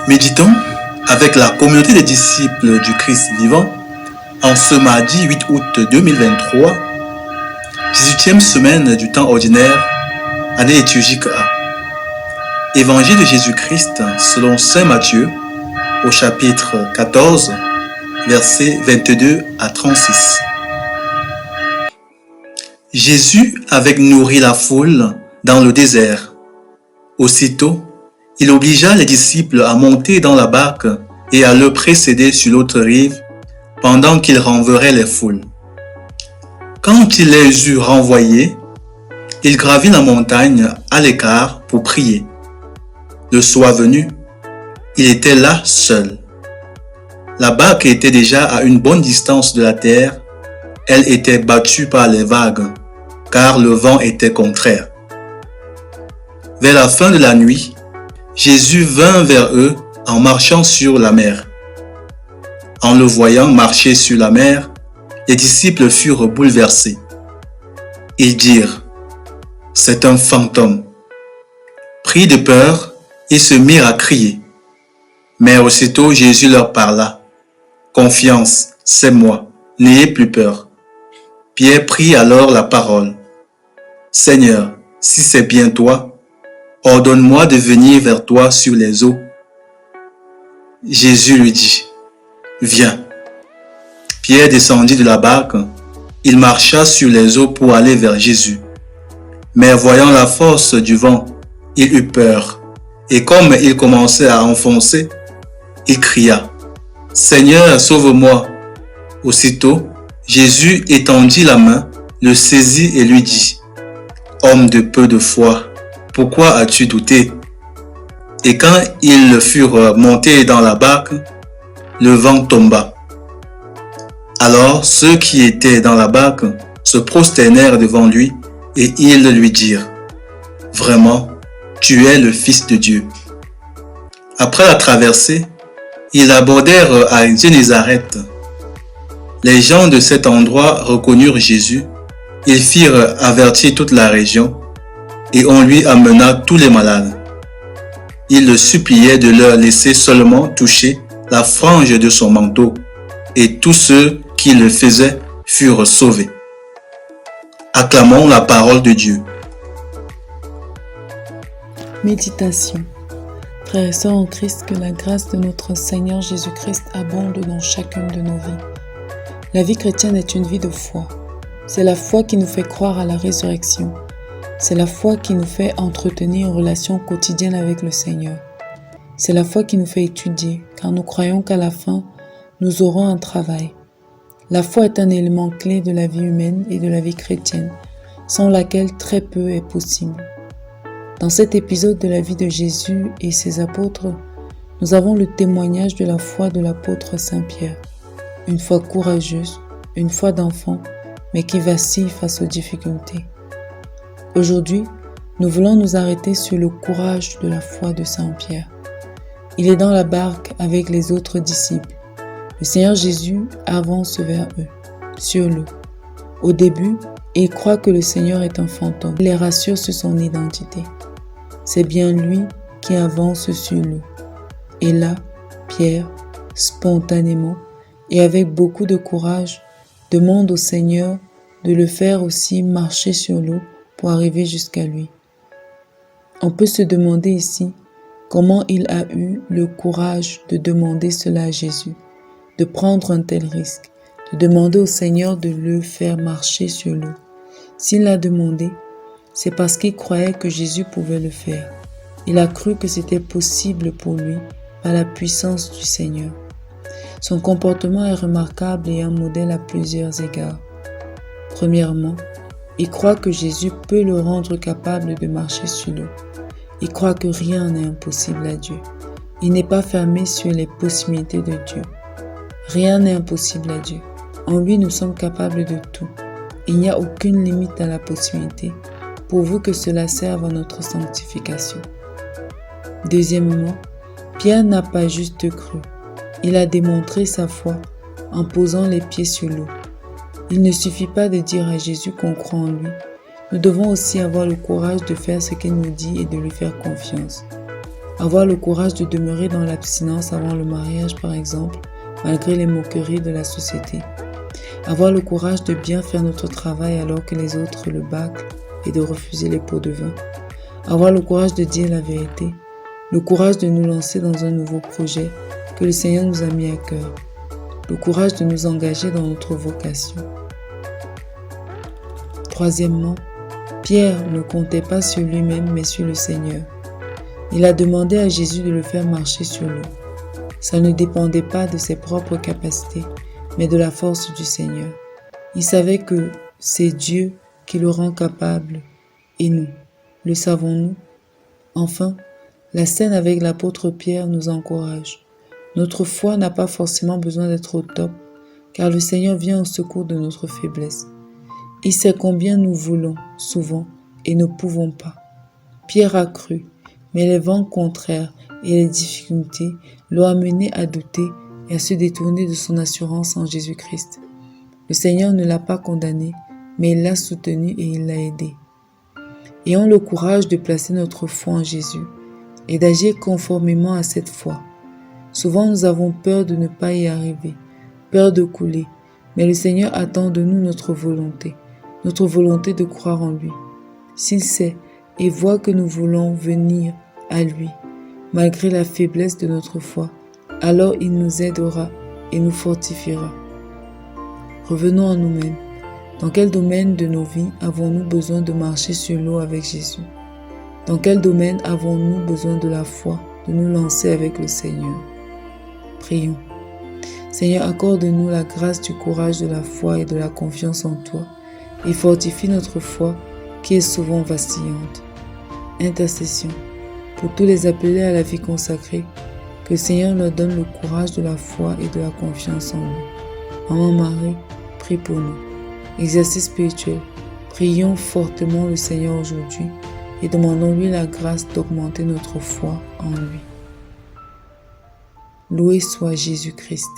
Méditons avec la communauté des disciples du Christ vivant en ce mardi 8 août 2023, 18e semaine du temps ordinaire, année liturgique A. Évangile de Jésus-Christ selon Saint Matthieu au chapitre 14, versets 22 à 36. Jésus avait nourri la foule dans le désert. Aussitôt, il obligea les disciples à monter dans la barque et à le précéder sur l'autre rive pendant qu'il renverrait les foules. Quand il les eut renvoyés, il gravit la montagne à l'écart pour prier. Le soir venu, il était là seul. La barque était déjà à une bonne distance de la terre. Elle était battue par les vagues, car le vent était contraire. Vers la fin de la nuit, Jésus vint vers eux en marchant sur la mer. En le voyant marcher sur la mer, les disciples furent bouleversés. Ils dirent : « C'est un fantôme ». Pris de peur, ils se mirent à crier. Mais aussitôt Jésus leur parla : « Confiance, c'est moi, n'ayez plus peur. » Pierre prit alors la parole. « Seigneur, si c'est bien toi, ordonne-moi de venir vers toi sur les eaux. » Jésus lui dit : « Viens. » Pierre descendit de la barque. Il marcha sur les eaux pour aller vers Jésus. Mais voyant la force du vent, il eut peur. Et comme il commençait à enfoncer, il cria : « Seigneur, sauve-moi !» Aussitôt, Jésus étendit la main, le saisit et lui dit : « Homme de peu de foi, pourquoi as-tu douté ?» Et quand ils furent montés dans la barque, le vent tomba. Alors ceux qui étaient dans la barque se prosternèrent devant lui et ils lui dirent : « Vraiment, tu es le Fils de Dieu. » Après la traversée, ils abordèrent à Génézareth. Les gens de cet endroit reconnurent Jésus. Ils firent avertir toute la région et on lui amena tous les malades. Ils le suppliaient de leur laisser seulement toucher la frange de son manteau, et tous ceux qui le faisaient furent sauvés. Acclamons la parole de Dieu. Méditation. Frères et sœurs en Christ, que la grâce de notre Seigneur Jésus-Christ abonde dans chacune de nos vies. La vie chrétienne est une vie de foi. C'est la foi qui nous fait croire à la résurrection. C'est la foi qui nous fait entretenir une relation quotidienne avec le Seigneur. C'est la foi qui nous fait étudier, car nous croyons qu'à la fin, nous aurons un travail. La foi est un élément clé de la vie humaine et de la vie chrétienne, sans laquelle très peu est possible. Dans cet épisode de la vie de Jésus et ses apôtres, nous avons le témoignage de la foi de l'apôtre Saint Pierre. Une foi courageuse, une foi d'enfant, mais qui vacille face aux difficultés. Aujourd'hui, nous voulons nous arrêter sur le courage de la foi de Saint Pierre. Il est dans la barque avec les autres disciples. Le Seigneur Jésus avance vers eux, sur l'eau. Au début, il croit que le Seigneur est un fantôme. Il les rassure sur son identité. C'est bien lui qui avance sur l'eau. Et là, Pierre, spontanément et avec beaucoup de courage, demande au Seigneur de le faire aussi marcher sur l'eau pour arriver jusqu'à lui. On peut se demander ici comment il a eu le courage de demander cela à Jésus, de prendre un tel risque, de demander au Seigneur de le faire marcher sur l'eau. S'il l'a demandé, c'est parce qu'il croyait que Jésus pouvait le faire. Il a cru que c'était possible pour lui par la puissance du Seigneur. Son comportement est remarquable et un modèle à plusieurs égards. Premièrement, il croit que Jésus peut le rendre capable de marcher sur l'eau. Il croit que rien n'est impossible à Dieu. Il n'est pas fermé sur les possibilités de Dieu. Rien n'est impossible à Dieu. En lui, nous sommes capables de tout. Il n'y a aucune limite à la possibilité, pourvu que cela serve à notre sanctification. Deuxièmement, Pierre n'a pas juste cru. Il a démontré sa foi en posant les pieds sur l'eau. Il ne suffit pas de dire à Jésus qu'on croit en lui. Nous devons aussi avoir le courage de faire ce qu'il nous dit et de lui faire confiance. Avoir le courage de demeurer dans l'abstinence avant le mariage, par exemple, malgré les moqueries de la société. Avoir le courage de bien faire notre travail alors que les autres le bâclent et de refuser les pots de vin. Avoir le courage de dire la vérité. Le courage de nous lancer dans un nouveau projet que le Seigneur nous a mis à cœur. Le courage de nous engager dans notre vocation. Troisièmement, Pierre ne comptait pas sur lui-même mais sur le Seigneur. Il a demandé à Jésus de le faire marcher sur l'eau. Ça ne dépendait pas de ses propres capacités, mais de la force du Seigneur. Il savait que c'est Dieu qui le rend capable. Et nous, le savons-nous? Enfin, la scène avec l'apôtre Pierre nous encourage. Notre foi n'a pas forcément besoin d'être au top, car le Seigneur vient au secours de notre faiblesse. Il sait combien nous voulons, souvent, et ne pouvons pas. Pierre a cru, mais les vents contraires et les difficultés l'ont amené à douter et à se détourner de son assurance en Jésus-Christ. Le Seigneur ne l'a pas condamné, mais il l'a soutenu et il l'a aidé. Ayons le courage de placer notre foi en Jésus et d'agir conformément à cette foi. Souvent nous avons peur de ne pas y arriver, peur de couler, mais le Seigneur attend de nous notre volonté de croire en lui. S'il sait et voit que nous voulons venir à lui, malgré la faiblesse de notre foi, alors il nous aidera et nous fortifiera. Revenons à nous-mêmes. Dans quel domaine de nos vies avons-nous besoin de marcher sur l'eau avec Jésus? Dans quel domaine avons-nous besoin de la foi, de nous lancer avec le Seigneur? Prions. Seigneur, accorde-nous la grâce du courage, de la foi et de la confiance en toi, et fortifie notre foi qui est souvent vacillante. Intercession. Pour tous les appelés à la vie consacrée, que le Seigneur leur donne le courage de la foi et de la confiance en lui. Maman Marie, prie pour nous. Exercice spirituel. Prions fortement le Seigneur aujourd'hui et demandons-lui la grâce d'augmenter notre foi en lui. Loué soit Jésus-Christ.